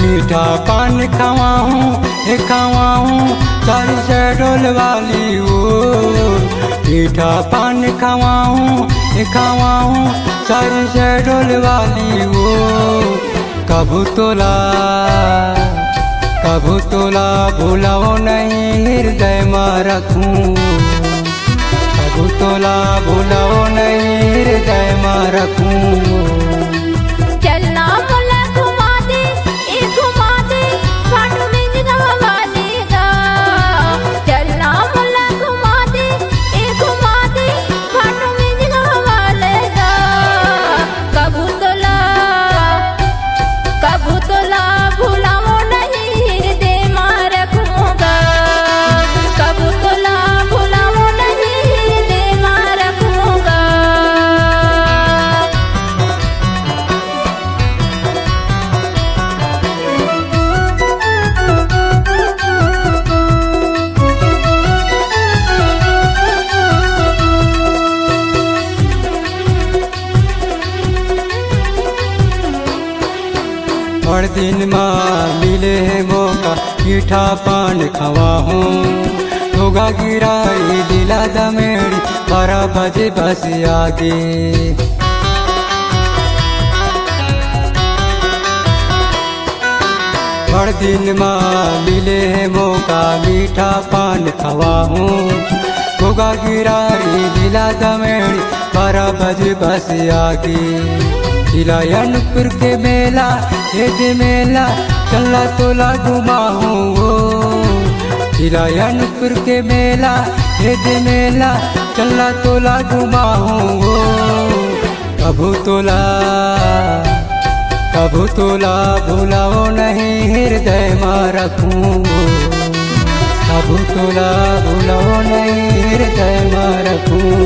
मीठा पान खवाऊं सारी शहडोल वाली वो। मीठा पान खवाऊं सारी शहडोल वाली वो। कभू तोला भूलाओ नहीं हृदय में रखूं। कभू तोला भूलाओ नहीं हृदय में रखूं। चलना मुला घुमा दे फाटू में जगह देगा। चलना मुला घुमा दे फाटू में जगह लेगा। कभू तोला भूलाओ नहीं हृदय में रखूंगा। कभू तोला भूलाओ नहीं हृदय में रखूंगा। हर दिन माँ मिले है मौका मीठा पान खवाऊं। होगा गिराई दिला दमेड़ी 12 बजे बस आगे। हर दिन माँ मिले है मौका मीठा पान खवाऊं। होगा गिराई दिला दमेड़ी 12 बजे बस आगे। अनपुर के मेला मेला चला तोला घुमाऊं वो। अनपुर के मेला मेला चला तोला घुमाऊं वो। कभू तोला भूलाओ नहीं हृदय में रखूं। कभू तोला भूलाओ नहीं हृदय में रखूं।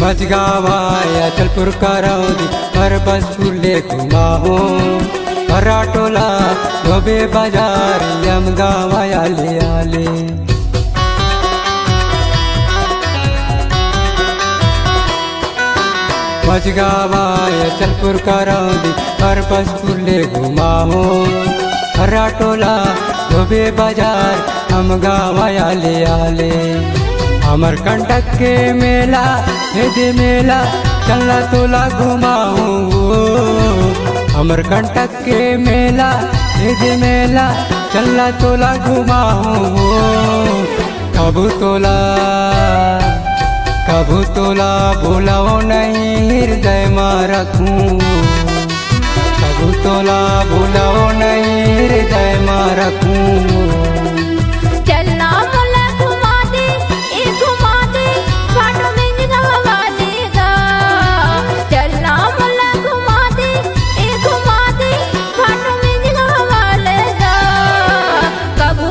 मजगावा अचलपुर करौदी हर बसपुर ले घुमाऊं। टोला धोबे बाजार यमगावा आले आले। मजगावा अचलपुर करौदी हर बसपुर ले घुमाऊं। टोला धोबे बाजार यमगावा आले आले। अमरकंटक के मेला मेला चला तोला घुमाऊं। अमरकंटक के मेला मेला चला तोला घुमाऊं। कभू तोला भूलाओ नहीं हृदय में रखूं। कभू तोला भूलाओ नहीं हृदय में रखूं। चलना मुला घुमा दे फाटू में जगह देगा। चलना मुला घुमा दे फाटू में जगह लेगा। कभू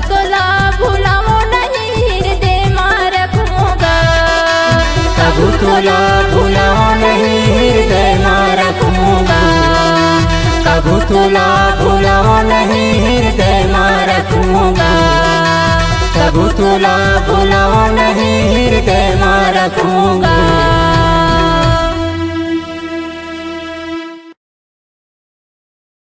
तोला भूलाओ नहीं हृदय में रखूंगा। कभू तोला तुला भुलाओ नहीं हृदय में रखूंगा, कबू तुला भुलाओ नहीं हृदय में रखूंगा।